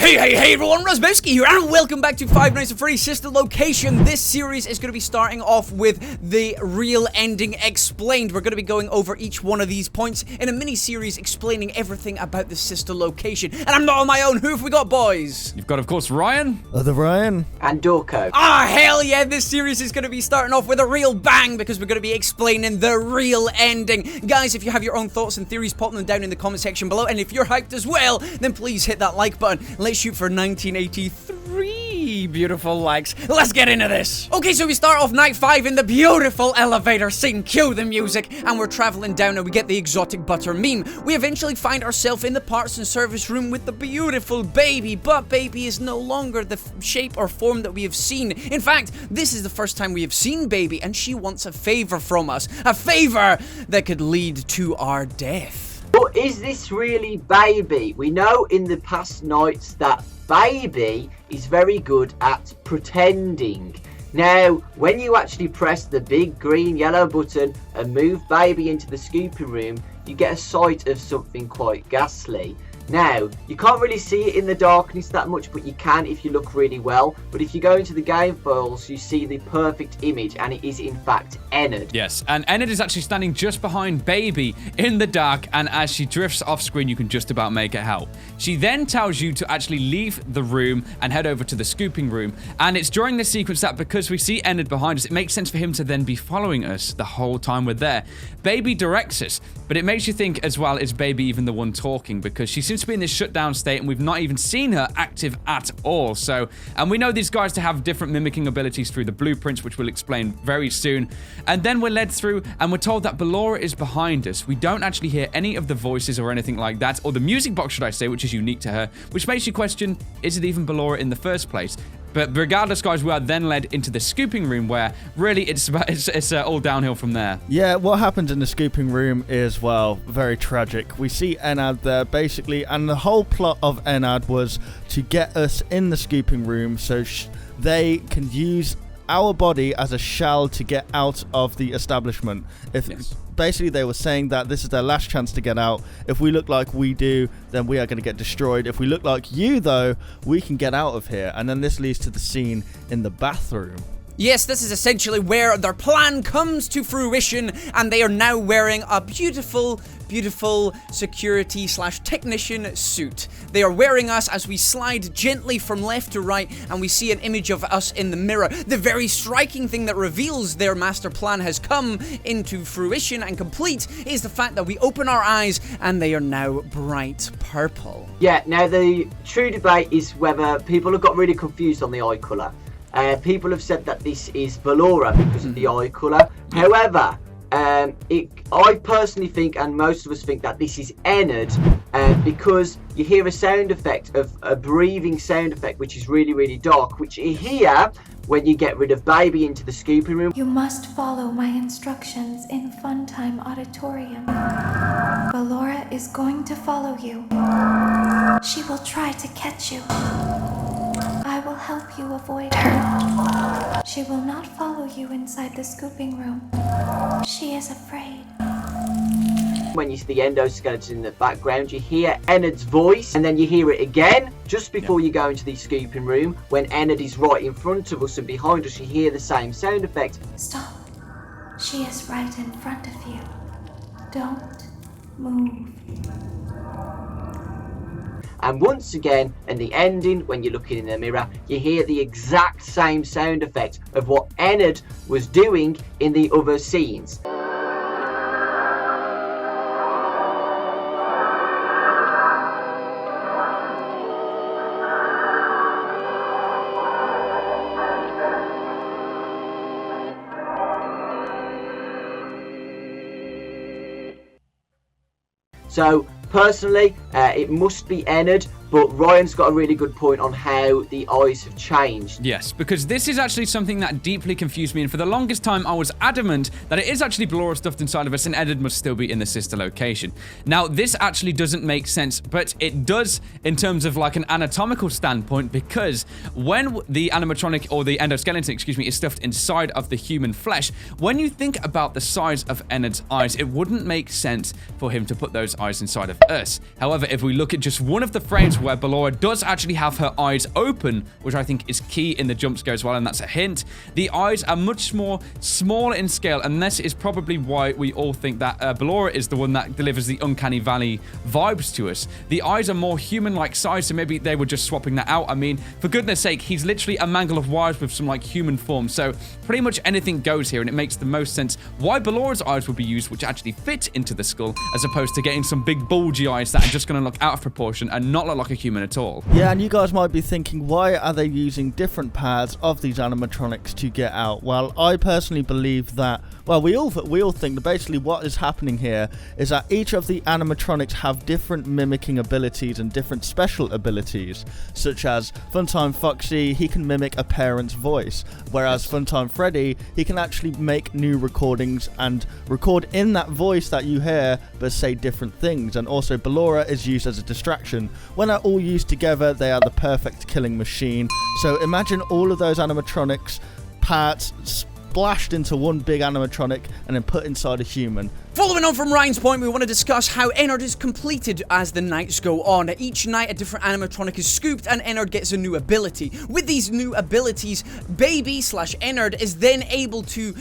Hey everyone, Razzbowski here, and welcome back to Five Nights at Freddy's Sister Location. This series is going to be starting off with the real ending explained. We're going to be going over each one of these points in a mini-series explaining everything about the Sister Location. And I'm not on my own. Who have we got, boys? You've got, of course, Ryan. Other Ryan. And Dorco. Ah, hell yeah, this series is going to be starting off with a real bang because we're going to be explaining the real ending. Guys, if you have your own thoughts and theories, pop them down in the comment section below. And if you're hyped as well, then please hit that like button. Let's shoot for 1983 beautiful likes. Let's get into this. Okay, so we start off night 5 in the beautiful elevator scene. Cue the music, and we're traveling down and we get the exotic butter meme. We eventually find ourselves in the parts and service room with the beautiful baby, but baby is no longer the shape or form that we have seen. In fact, this is the first time we have seen baby, and she wants a favor from us. A favor that could lead to our death. But is this really baby? We know in the past nights that baby is very good at pretending. Now, when you actually press the big green yellow button and move baby into the scooping room, you get a sight of something quite ghastly. Now, you can't really see it in the darkness that much, but you can if you look really well. But if you go into the game files, you see the perfect image, and it is in fact Ennard. Yes, and Ennard is actually standing just behind Baby in the dark, and as she drifts off screen, you can just about make it out. She then tells you to actually leave the room and head over to the scooping room, and it's during this sequence that because we see Ennard behind us, it makes sense for him to then be following us the whole time we're there. Baby directs us, but it makes you think as well, is Baby even the one talking? Because she seems to be in this shutdown state and we've not even seen her active at all. So, and we know these guys to have different mimicking abilities through the blueprints, which we'll explain very soon. And then we're led through and we're told that Ballorina is behind us. We don't actually hear any of the voices or anything like that, or the music box, should I say, which is unique to her, which makes you question, is it even Ballorina in the first place? But regardless, guys, we are then led into the scooping room where really it's all downhill from there. Yeah, what happens in the scooping room is, well, very tragic. We see Ennard there, basically, and the whole plot of Ennard was to get us in the scooping room so they can use our body as a shell to get out of the establishment. Yes. Basically, they were saying that this is their last chance to get out. If we look like we do, then we are going to get destroyed. If we look like you, though, we can get out of here. And then this leads to the scene in the bathroom. Yes, this is essentially where their plan comes to fruition, and they are now wearing a beautiful security/technician suit. They are wearing us as we slide gently from left to right, and we see an image of us in the mirror. The very striking thing that reveals their master plan has come into fruition and complete is the fact that we open our eyes and they are now bright purple. Yeah, now the true debate is whether people have got really confused on the eye colour. People have said that this is Ballorina because of the eye colour. However, I personally think, and most of us think, that this is Ennard because you hear a sound effect of a breathing sound effect, which is really, really dark, which you hear when you get rid of Baby into the scooping room. You must follow my instructions in Funtime Auditorium. Ballorina is going to follow you. She will try to catch you. I will help you avoid her. She will not follow you inside the scooping room. She is afraid. When you see the endoskeleton in the background, you hear Ennard's voice, and then you hear it again just before you go into the scooping room. When Ennard is right in front of us and behind us, you hear the same sound effect. Stop. She is right in front of you. Don't move. And once again, in the ending, when you're looking in the mirror, you hear the exact same sound effect of what Ennard was doing in the other scenes. So, personally, it must be Ennard, but Ryan's got a really good point on how the eyes have changed. Yes, because this is actually something that deeply confused me, and for the longest time I was adamant that it is actually Ballorina stuffed inside of us and Ennard must still be in the sister location. Now, this actually doesn't make sense, but it does in terms of like an anatomical standpoint, because when the animatronic, or the endoskeleton, excuse me, is stuffed inside of the human flesh, when you think about the size of Ennard's eyes, it wouldn't make sense for him to put those eyes inside of us. However, if we look at just one of the frames to where Ballora does actually have her eyes open, which I think is key in the jump scare as well, and that's a hint. The eyes are much more smaller in scale, and this is probably why we all think that Ballora is the one that delivers the Uncanny Valley vibes to us. The eyes are more human-like size, so maybe they were just swapping that out. I mean, for goodness sake, he's literally a mangle of wires with some like human form, so pretty much anything goes here, and it makes the most sense why Ballora's eyes would be used, which actually fit into the skull, as opposed to getting some big bulgy eyes that are just going to look out of proportion and not look like a human at all. Yeah, and you guys might be thinking, why are they using different paths of these animatronics to get out? Well, I personally believe that, well, we all think that basically what is happening here is that each of the animatronics have different mimicking abilities and different special abilities, such as Funtime Foxy, he can mimic a parent's voice, whereas Funtime Freddy, he can actually make new recordings and record in that voice that you hear, but say different things. And also Ballora is used as a distraction. When they're all used together, they are the perfect killing machine. So imagine all of those animatronics parts splashed into one big animatronic and then put inside a human. Following on from Ryan's point, we want to discuss how Ennard is completed as the nights go on. Each night, a different animatronic is scooped and Ennard gets a new ability. With these new abilities, Baby/Ennard is then able to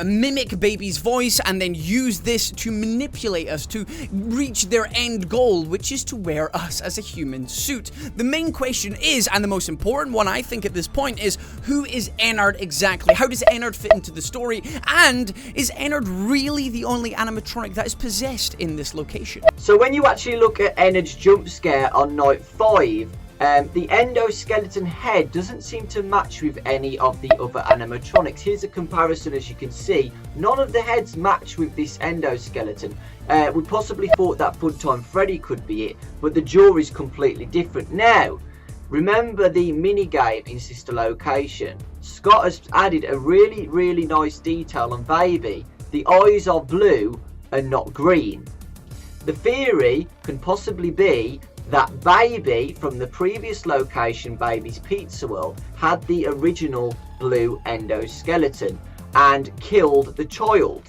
mimic Baby's voice and then use this to manipulate us to reach their end goal, which is to wear us as a human suit. The main question is, and the most important one I think at this point, is who is Ennard exactly? How does Ennard fit into the story? And is Ennard really the only animatronic that is possessed in this location? So when you actually look at Ennard's jump scare on night 5, the endoskeleton head doesn't seem to match with any of the other animatronics. Here's a comparison. As you can see, none of the heads match with this endoskeleton. We possibly thought that Funtime Freddy could be it, but the jaw is completely different. Now, remember the minigame in Sister Location? Scott has added a really nice detail on Baby. The eyes are blue and not green. The theory can possibly be that Baby from the previous location, Baby's Pizza World, had the original blue endoskeleton and killed the child.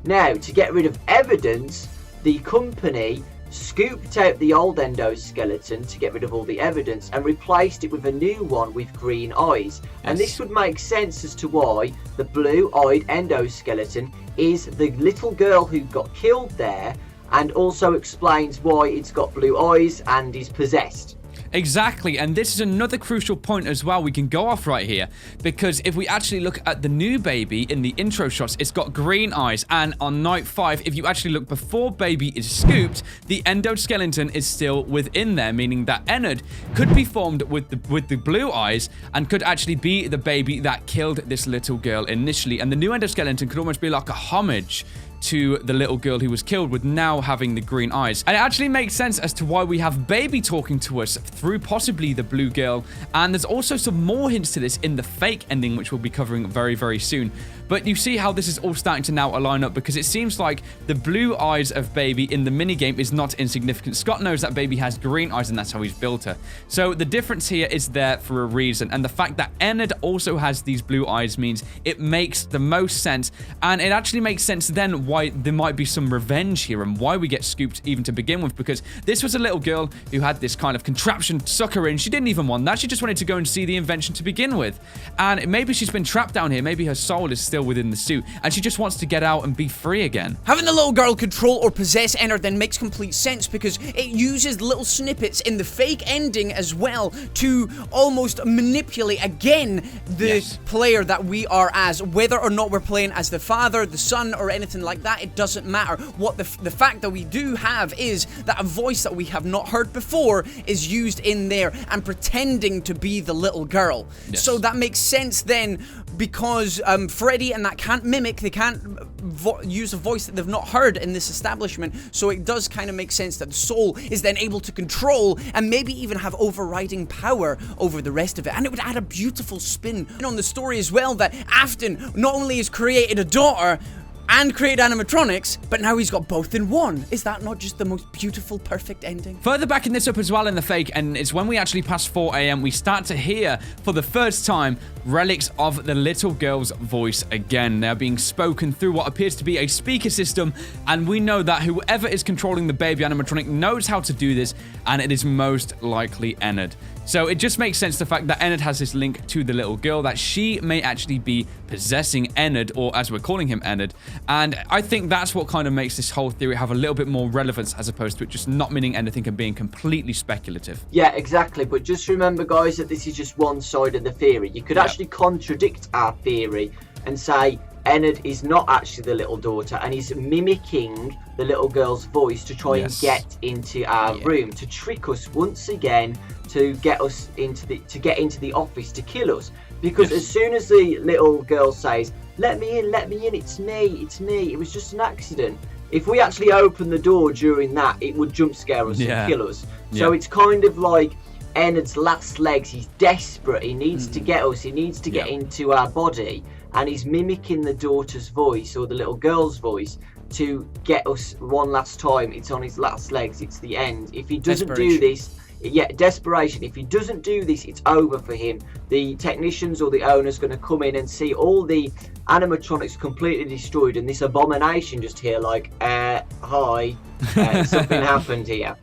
Now, to get rid of evidence, the company scooped out the old endoskeleton to get rid of all the evidence and replaced it with a new one with green eyes. And this would make sense as to why the blue-eyed endoskeleton is the little girl who got killed there, and also explains why it's got blue eyes and is possessed. Exactly, and this is another crucial point as well we can go off right here, because if we actually look at the new Baby in the intro shots, it's got green eyes, and on night 5, if you actually look before Baby is scooped, the endoskeleton is still within there, meaning that Ennard could be formed with the blue eyes and could actually be the Baby that killed this little girl initially, and the new endoskeleton could almost be like a homage to the little girl who was killed, with now having the green eyes. And it actually makes sense as to why we have Baby talking to us through possibly the blue girl, and there's also some more hints to this in the fake ending, which we'll be covering very soon. But you see how this is all starting to now align up, because it seems like the blue eyes of Baby in the minigame is not insignificant. Scott knows that Baby has green eyes, and that's how he's built her. So the difference here is there for a reason, and the fact that Ennard also has these blue eyes means it makes the most sense, and it actually makes sense then why there might be some revenge here and why we get scooped even to begin with, because this was a little girl who had this kind of contraption suck her in. She didn't even want that. She just wanted to go and see the invention to begin with, and maybe she's been trapped down here. Maybe her soul is still within the suit and she just wants to get out and be free again. Having the little girl control or possess Ennard then makes complete sense, because it uses little snippets in the fake ending as well to almost manipulate again the player that we are as. Whether or not we're playing as the father, the son, or anything like that, it doesn't matter. What the fact that we do have is that a voice that we have not heard before is used in there and pretending to be the little girl. So that makes sense then, because Freddy and that can't mimic, they can't use a voice that they've not heard in this establishment, so it does kind of make sense that the soul is then able to control and maybe even have overriding power over the rest of it, and it would add a beautiful spin on the story as well, that Afton not only has created a daughter, and created animatronics, but now he's got both in one. Is that not just the most beautiful, perfect ending? Further backing this up as well in the fake, and it's when we actually pass 4 a.m. we start to hear for the first time relics of the little girl's voice again. They're being spoken through what appears to be a speaker system, and we know that whoever is controlling the baby animatronic knows how to do this, and it is most likely Ennard. So it just makes sense the fact that Ennard has this link to the little girl, that she may actually be possessing Ennard, or as we're calling him, Ennard. And I think that's what kind of makes this whole theory have a little bit more relevance, as opposed to it just not meaning anything and being completely speculative. Yeah, exactly. But just remember, guys, that this is just one side of the theory. You could actually contradict our theory and say Ennard is not actually the little daughter, and he's mimicking the little girl's voice to try and get into our room, to trick us once again, to get us into the office to kill us. Because as soon as the little girl says, let me in, it's me, it was just an accident. If we actually open the door during that, it would jump scare us and kill us. So it's kind of like Ennard's last legs. He's desperate, he needs to get us, he needs to get into our body, and he's mimicking the daughter's voice, or the little girl's voice, to get us one last time. It's on his last legs, it's the end. If he doesn't do this, desperation. If he doesn't do this, it's over for him. The technicians or the owner's going to come in and see all the animatronics completely destroyed, and this abomination just here like, hi, something happened here.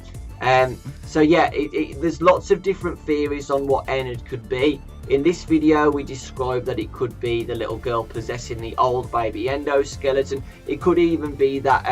So yeah, there's lots of different theories on what Ennard could be. In this video, we described that it could be the little girl possessing the old baby endoskeleton. It could even be that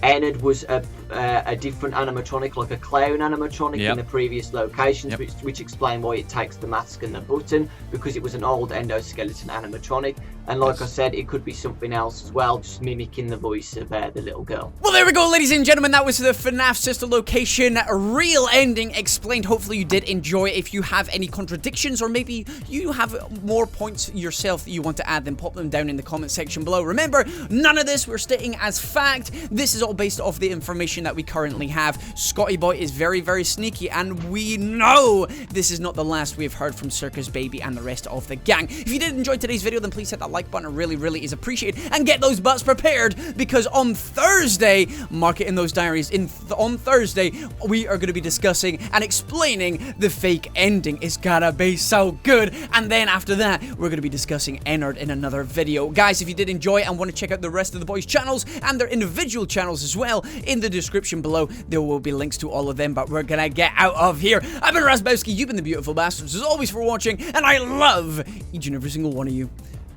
Ennard was a different animatronic, like a clown animatronic in the previous locations, which explain why it takes the mask and the button, because it was an old endoskeleton animatronic. And like I said, it could be something else as well, just mimicking the voice of the little girl. Well, there we go, ladies and gentlemen. That was the FNAF Sister Location real ending explained. Hopefully you did enjoy. If you have any contradictions, or maybe you have more points yourself that you want to add, then pop them down in the comment section below. Remember, none of this we're stating as fact. This is all based off the information that we currently have. Scotty Boy is very, very sneaky, and we know this is not the last we've heard from Circus Baby and the rest of the gang. If you did enjoy today's video, then please hit that like button. It really, really is appreciated, and get those butts prepared, because on Thursday, mark it in those diaries, on Thursday, we are going to be discussing and explaining the fake ending. It's gotta be so good. And then after that, we're going to be discussing Ennard in another video. Guys, if you did enjoy and want to check out the rest of the boys' channels and their individual channels as well, in the description below, there will be links to all of them, but we're gonna get out of here. I've been Razzbowski, you've been the beautiful bastards, as always, for watching, and I love each and every single one of you.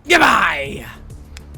Goodbye!